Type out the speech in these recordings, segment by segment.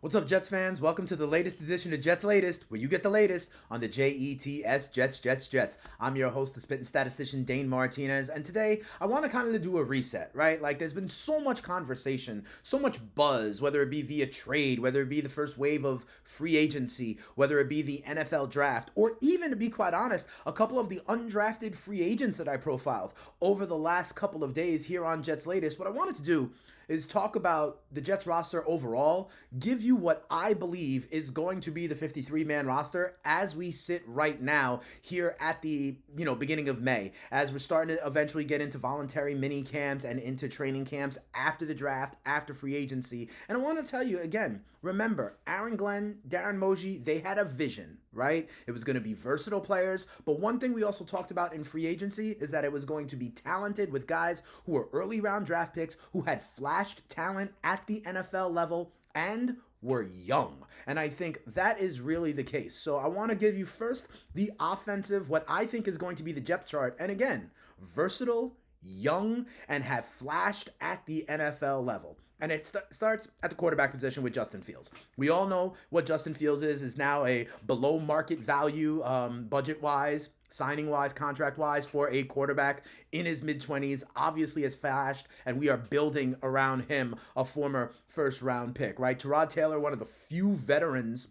What's up, Jets fans? Welcome to the latest edition of Jets Latest, where you get the latest on the Jets, Jets. I'm your host, the spitting statistician, Dane Martinez, and today I want to kind of do a reset, right? Like, there's been so much conversation, so much buzz, whether it be via trade, whether it be the first wave of free agency, whether it be the NFL draft, or even, to be quite honest, a couple of the undrafted free agents that I profiled over the last couple of days here on Jets Latest. What I wanted to do is talk about the Jets roster overall, give you what I believe is going to be the 53-man roster as we sit right now here at the, beginning of May, as we're starting to eventually get into voluntary mini camps and into training camps after the draft, after free agency. And I want to tell you again, remember, Aaron Glenn, Darren Moji, they had a vision, right? It was going to be versatile players, but one thing we also talked about in free agency is that it was going to be talented with guys who were early round draft picks, who had flashed talent at the NFL level, and were young. And I think that is really the case. So I want to give you first the offensive, what I think is going to be the depth chart. And again, versatile, young, and have flashed at the NFL level. And it starts at the quarterback position with Justin Fields. We all know what Justin Fields is now a below market value, budget-wise, signing-wise, contract-wise, for a quarterback in his mid-20s, obviously has flashed, and we are building around him a former first-round pick, right? Tyrod Taylor, one of the few veterans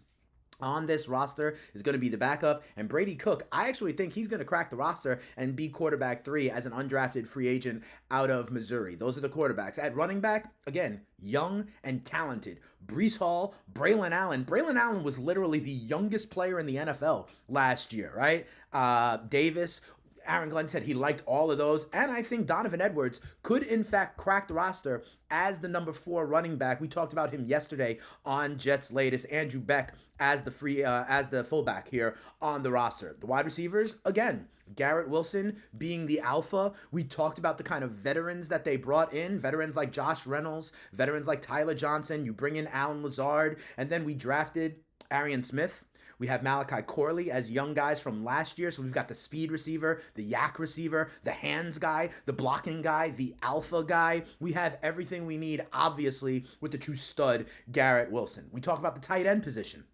on this roster, is going to be the backup. And Brady Cook, I actually think he's going to crack the roster and be quarterback 3 as an undrafted free agent out of Missouri. Those are the quarterbacks. At running back, again, young and talented. Breece Hall, Braylon Allen. Braylon Allen was literally the youngest player in the NFL last year, right? Davis. Aaron Glenn said he liked all of those, and I think Donovan Edwards could in fact crack the roster as the number 4 running back. We talked about him yesterday on Jets Latest. Andrew Beck as the fullback here on the roster. The wide receivers, again, Garrett Wilson being the alpha. We talked about the kind of veterans that they brought in, veterans like Josh Reynolds, veterans like Tyler Johnson. You bring in Alan Lazard, and then we drafted Arian Smith. We have Malachi Corley as young guys from last year. So we've got the speed receiver, the yak receiver, the hands guy, the blocking guy, the alpha guy. We have everything we need, obviously, with the true stud, Garrett Wilson. We talk about the tight end position.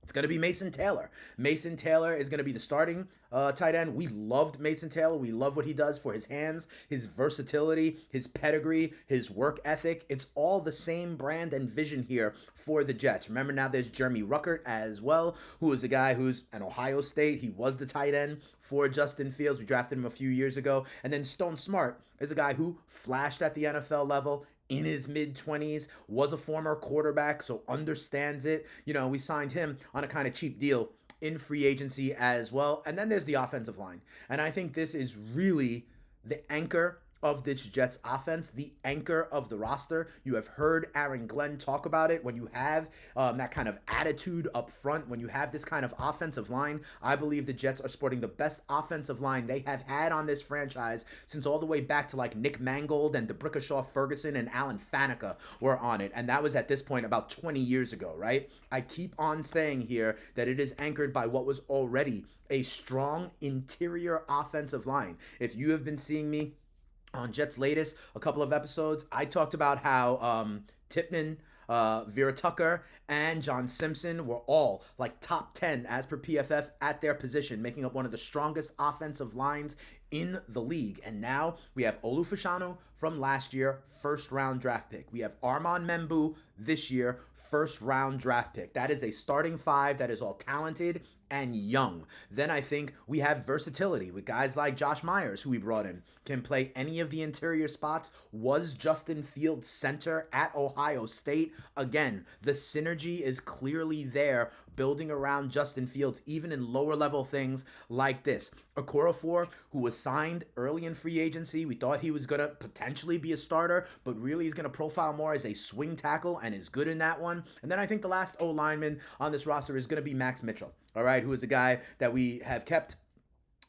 It's going to be Mason Taylor. Mason Taylor is going to be the starting tight end. We loved Mason Taylor. We love what he does for his hands, his versatility, his pedigree, his work ethic. It's all the same brand and vision here for the Jets. Remember, now there's Jeremy Ruckert as well, who is a guy who's an Ohio State. He was the tight end for Justin Fields. We drafted him a few years ago. And then Stone Smart is a guy who flashed at the NFL level in his mid-20s, was a former quarterback, so understands it. We signed him on a kind of cheap deal in free agency as well. And then there's the offensive line. And I think this is really the anchor of this Jets offense, the anchor of the roster. You have heard Aaron Glenn talk about it. When you have that kind of attitude up front, when you have this kind of offensive line, I believe the Jets are sporting the best offensive line they have had on this franchise since all the way back to like Nick Mangold and DeBrickashaw Ferguson and Alan Faneca were on it. And that was at this point about 20 years ago, right? I keep on saying here that it is anchored by what was already a strong interior offensive line. If you have been seeing me on Jets Latest, a couple of episodes, I talked about how Tipman, Vera Tucker, and John Simpson were all like top 10 as per PFF at their position, making up one of the strongest offensive lines in the league. And now we have Olu Fashanu from last year, first round draft pick. We have Armand Membu this year, first round draft pick. That is a starting 5 that is all talented and young. Then I think we have versatility with guys like Josh Myers, who we brought in, can play any of the interior spots, was Justin Fields center at Ohio State. Again, the synergy is clearly there, building around Justin Fields, even in lower level things like this. Okorafor, who was signed early in free agency, we thought he was going to potentially be a starter, but really he's going to profile more as a swing tackle and is good in that one. And then I think the last O-lineman on this roster is going to be Max Mitchell, all right, who is a guy that we have kept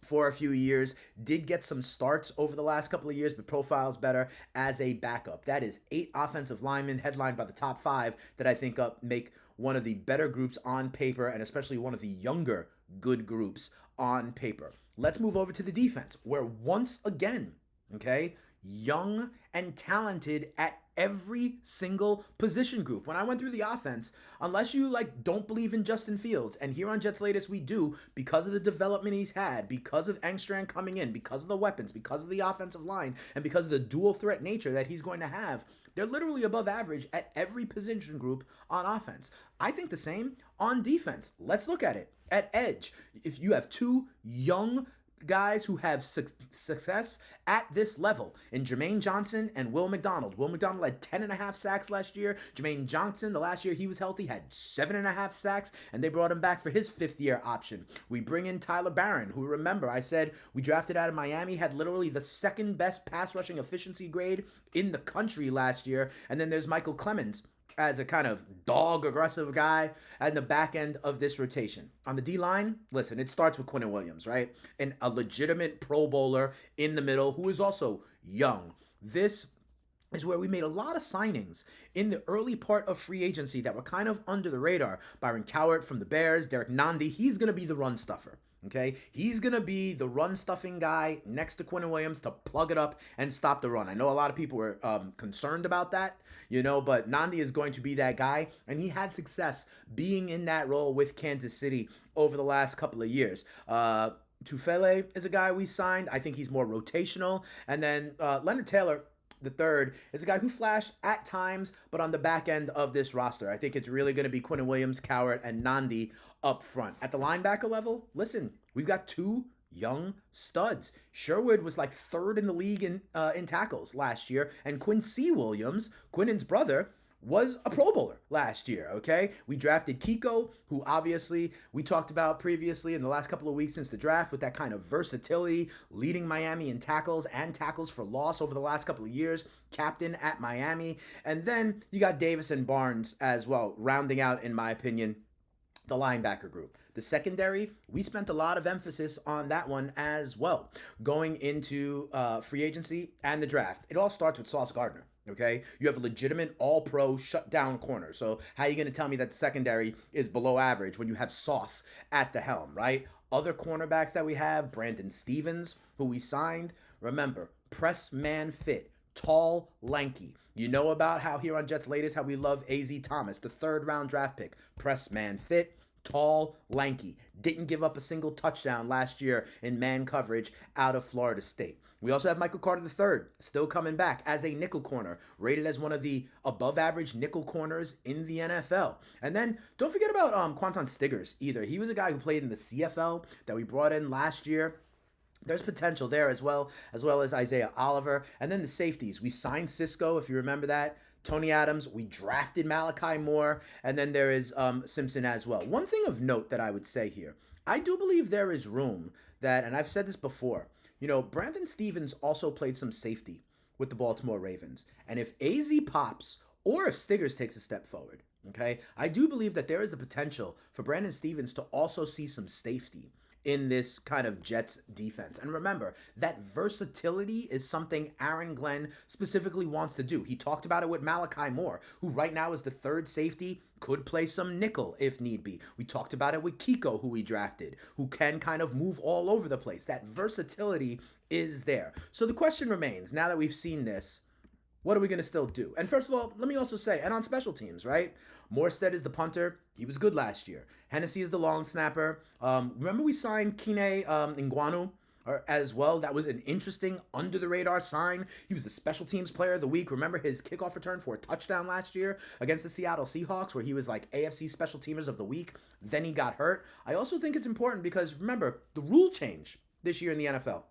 for a few years, did get some starts over the last couple of years, but profiles better as a backup. That is 8 offensive linemen headlined by the top 5 that I think make one of the better groups on paper, and especially one of the younger good groups on paper. Let's move over to the defense, where once again, okay, young and talented at every single position group. When I went through the offense, unless you like don't believe in Justin Fields, and here on Jets Latest we do, because of the development he's had, because of Engstrand coming in, because of the weapons, because of the offensive line, and because of the dual threat nature that he's going to have, they're literally above average at every position group on offense. I think the same on defense. Let's look at it. At edge, if you have two young guys who have success at this level in Jermaine Johnson and Will McDonald. Will McDonald had 10.5 sacks last year. Jermaine Johnson, the last year he was healthy, had 7.5 sacks, and they brought him back for his fifth-year option. We bring in Tyler Barron, who, remember, I said we drafted out of Miami, had literally the second best pass rushing efficiency grade in the country last year. And then there's Michael Clemens as a kind of dog aggressive guy at the back end of this rotation. On the D-line, listen, it starts with Quinnen Williams, right? And a legitimate Pro Bowler in the middle who is also young. This is where we made a lot of signings in the early part of free agency that were kind of under the radar. Byron Cowart from the Bears, Derek Nandi, he's going to be the run stuffer. Okay, he's going to be the run stuffing guy next to Quinnen Williams to plug it up and stop the run. I know a lot of people were concerned about that, but Nandi is going to be that guy, and he had success being in that role with Kansas City over the last couple of years. Tufele is a guy we signed. I think he's more rotational. And then Leonard Taylor, the third, is a guy who flashed at times, but on the back end of this roster. I think it's really going to be Quinnen Williams, Cowart, and Nandi up front. At the linebacker level, listen, we've got two young studs. Sherwood was like third in the league in tackles last year, and Quincy Williams, Quinnen's brother, was a Pro Bowler last year, okay? We drafted Kiko, who obviously we talked about previously in the last couple of weeks since the draft with that kind of versatility, leading Miami in tackles and tackles for loss over the last couple of years, captain at Miami. And then you got Davis and Barnes as well, rounding out, in my opinion, the linebacker group. The secondary, we spent a lot of emphasis on that one as well, going into free agency and the draft. It all starts with Sauce Gardner. Okay, you have a legitimate all-pro shutdown corner. So how are you going to tell me that the secondary is below average when you have Sauce at the helm, right? Other cornerbacks that we have, Brandon Stevens, who we signed. Remember, press man fit, tall, lanky. You know about how here on Jets Latest, how we love A.Z. Thomas, the third-round draft pick. Press man fit, tall, lanky. Didn't give up a single touchdown last year in man coverage out of Florida State. We also have Michael Carter III, still coming back as a nickel corner, rated as one of the above-average nickel corners in the NFL. And then don't forget about Quanton Stiggers either. He was a guy who played in the CFL that we brought in last year. There's potential there as well as Isaiah Oliver. And then the safeties. We signed Cisco, if you remember that. Tony Adams. We drafted Malachi Moore. And then there is Simpson as well. One thing of note that I would say here, I do believe there is room that, and I've said this before, Brandon Stevens also played some safety with the Baltimore Ravens. And if AZ pops or if Stiggers takes a step forward, okay, I do believe that there is the potential for Brandon Stevens to also see some safety in this kind of Jets defense. And remember, that versatility is something Aaron Glenn specifically wants to do. He talked about it with Malachi Moore, who right now is the third safety, could play some nickel if need be. We talked about it with Kiko, who we drafted, who can kind of move all over the place. That versatility is there. So the question remains, now that we've seen this, what are we going to still do? And first of all, let me also say, and on special teams, right? Morstead is the punter. He was good last year. Hennessy is the long snapper. Remember we signed Kine Nguanu as well? That was an interesting under-the-radar sign. He was the special teams player of the week. Remember his kickoff return for a touchdown last year against the Seattle Seahawks, where he was like AFC special teamers of the week. Then he got hurt. I also think it's important because, remember, the rule change this year in the NFL.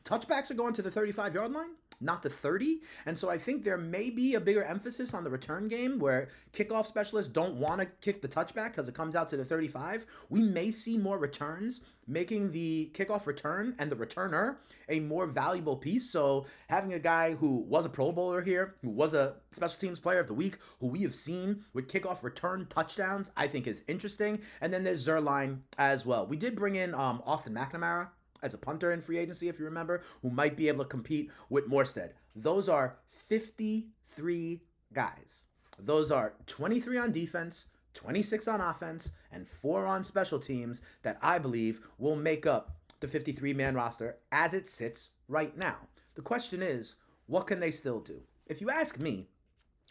Touchbacks are going to the 35-yard line, not the 30. And so I think there may be a bigger emphasis on the return game where kickoff specialists don't want to kick the touchback because it comes out to the 35. We may see more returns, making the kickoff return and the returner a more valuable piece. So having a guy who was a Pro Bowler here, who was a special teams player of the week, who we have seen with kickoff return touchdowns, I think is interesting. And then there's Zerline as well. We did bring in Austin McNamara as a punter in free agency, if you remember, who might be able to compete with Morstead. Those are 53 guys. Those are 23 on defense, 26 on offense, and 4 on special teams that I believe will make up the 53-man roster as it sits right now. The question is, what can they still do? If you ask me,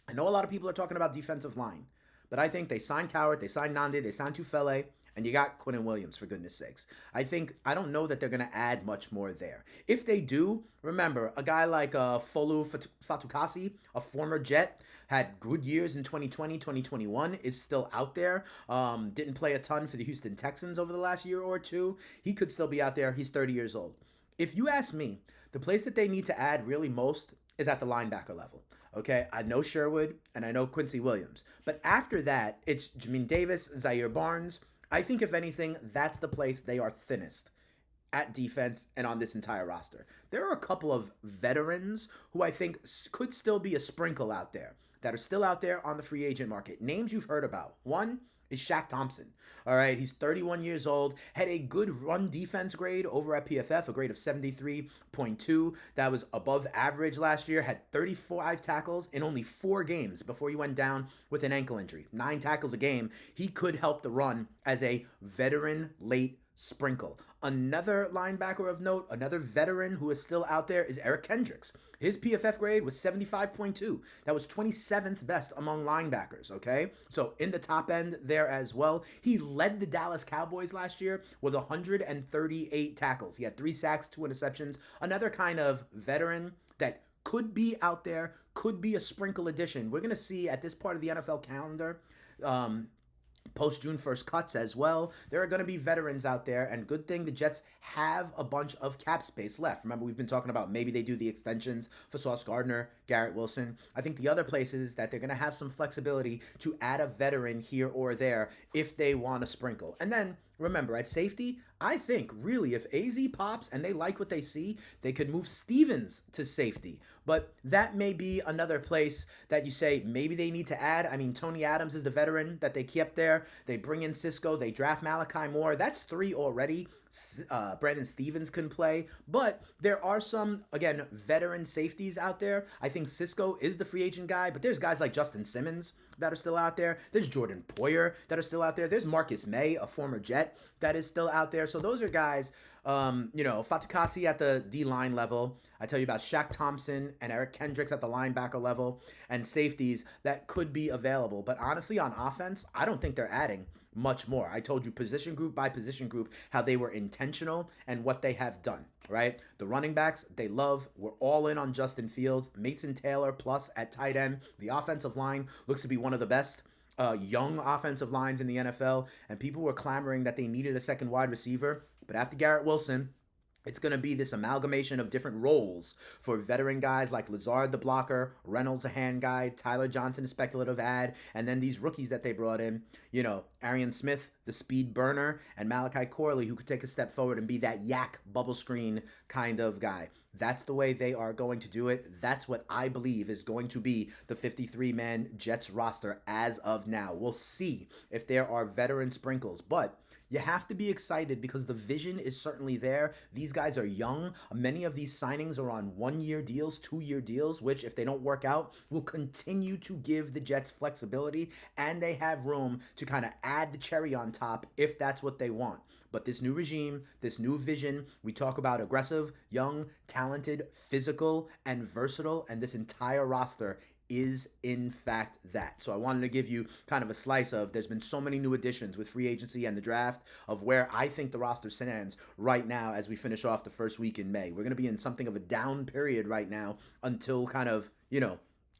I know a lot of people are talking about defensive line, but I think they signed Coward, they signed Nande, they signed Tufele, and you got Quinn and Williams, for goodness sakes. I don't know that they're going to add much more there. If they do, remember, a guy like Folu Fatukasi, a former Jet, had good years in 2020, 2021, is still out there. Didn't play a ton for the Houston Texans over the last year or two. He could still be out there. He's 30 years old. If you ask me, the place that they need to add really most is at the linebacker level. Okay, I know Sherwood and I know Quincy Williams, but after that, it's Jamin Davis, Zaire Barnes. I think if anything, that's the place they are thinnest at defense and on this entire roster. There are a couple of veterans who I think could still be a sprinkle out there that are still out there on the free agent market. Names you've heard about. One is Shaq Thompson. All right, he's 31 years old, had a good run defense grade over at PFF, a grade of 73.2. That was above average last year, had 35 tackles in only 4 games before he went down with an ankle injury. 9 tackles a game. He could help the run as a veteran late sprinkle. Another linebacker of note, another veteran who is still out there is Eric Kendricks. His PFF grade was 75.2. That was 27th best among linebackers, okay? So in the top end there as well. He led the Dallas Cowboys last year with 138 tackles. He had 3 sacks, 2 interceptions. Another kind of veteran that could be out there, could be a sprinkle addition. We're going to see at this part of the NFL calendar, post June 1st cuts as well. There are going to be veterans out there, and good thing the Jets have a bunch of cap space left. Remember, we've been talking about maybe they do the extensions for Sauce Gardner, Garrett Wilson. I think the other places that they're going to have some flexibility to add a veteran here or there if they want to sprinkle. And then remember, at safety, I think really if AZ pops and they like what they see, they could move Stevens to safety. But that may be another place that you say maybe they need to add. I mean, Tony Adams is the veteran that they kept there. They bring in Cisco. They draft Malachi Moore. That's 3 already. Brandon Stevens can play. But there are some, again, veteran safeties out there. I think Cisco is the free agent guy, but there's guys like Justin Simmons that are still out there. There's Jordan Poyer that are still out there. There's Marcus May, a former Jet, that is still out there. So those are guys, Fatukasi at the D-line level. I tell you about Shaq Thompson and Eric Kendricks at the linebacker level, and safeties that could be available. But honestly, on offense, I don't think they're adding much more. I told you position group by position group how they were intentional and what they have done, right? The running backs, they love. We're all in on Justin Fields. Mason Taylor plus at tight end. The offensive line looks to be one of the best young offensive lines in the NFL, and people were clamoring that they needed a second wide receiver. But after Garrett Wilson, it's going to be this amalgamation of different roles for veteran guys like Lazard the blocker, Reynolds a hand guy, Tyler Johnson a speculative ad, and then these rookies that they brought in, Arian Smith, the speed burner, and Malachi Corley, who could take a step forward and be that yak bubble screen kind of guy. That's the way they are going to do it. That's what I believe is going to be the 53-man Jets roster as of now. We'll see if there are veteran sprinkles, but you have to be excited because the vision is certainly there. These guys are young. Many of these signings are on 1-year deals, 2-year deals, which if they don't work out, will continue to give the Jets flexibility, and they have room to kind of add the cherry on top if that's what they want. But this new regime, this new vision, we talk about aggressive, young, talented, physical, and versatile, and this entire roster is in fact that. So I wanted to give you kind of a slice of, there's been so many new additions with free agency and the draft, of where I think the roster stands right now as we finish off the first week in May. We're going to be in something of a down period right now until kind of,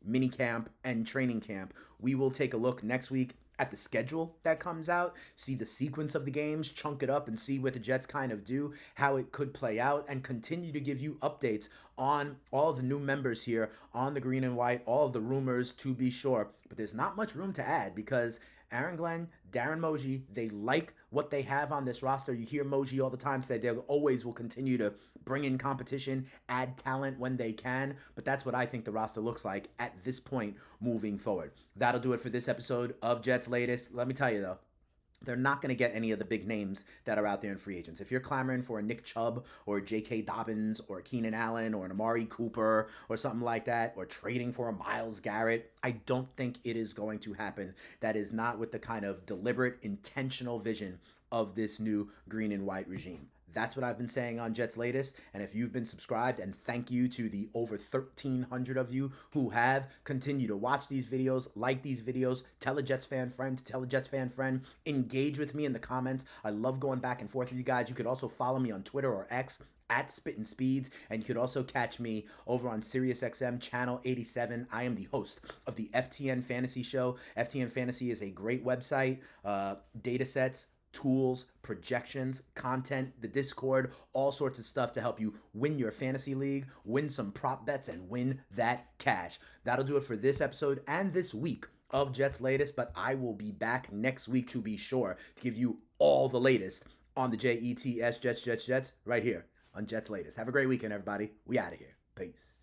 mini camp and training camp. We will take a look next week at the schedule that comes out, see the sequence of the games, chunk it up, and see what the Jets kind of do, how it could play out, and continue to give you updates on all of the new members here on the green and white, all of the rumors to be sure. But there's not much room to add because Aaron Glenn, Darren Moji, they like what they have on this roster. You hear Moji all the time say they always will continue to bring in competition, add talent when they can. But that's what I think the roster looks like at this point moving forward. That'll do it for this episode of Jets Latest. Let me tell you though, they're not going to get any of the big names that are out there in free agents. If you're clamoring for a Nick Chubb or a J.K. Dobbins or a Keenan Allen or an Amari Cooper or something like that, or trading for a Myles Garrett, I don't think it is going to happen. That is not with the kind of deliberate, intentional vision of this new green and white regime. That's what I've been saying on Jets Latest. And if you've been subscribed, and thank you to the over 1,300 of you who have, continue to watch these videos, like these videos, tell a Jets fan friend to tell a Jets fan friend, engage with me in the comments. I love going back and forth with you guys. You could also follow me on Twitter or X at Spittin' Speeds, and you could also catch me over on SiriusXM channel 87. I am the host of the FTN Fantasy Show. FTN Fantasy is a great website, data sets, tools, projections, content, the Discord, all sorts of stuff to help you win your fantasy league, win some prop bets, and win that cash. That'll do it for this episode and this week of Jets Latest, but I will be back next week to be sure to give you all the latest on the Jets right here on Jets Latest. Have a great weekend, everybody. We out of here. Peace.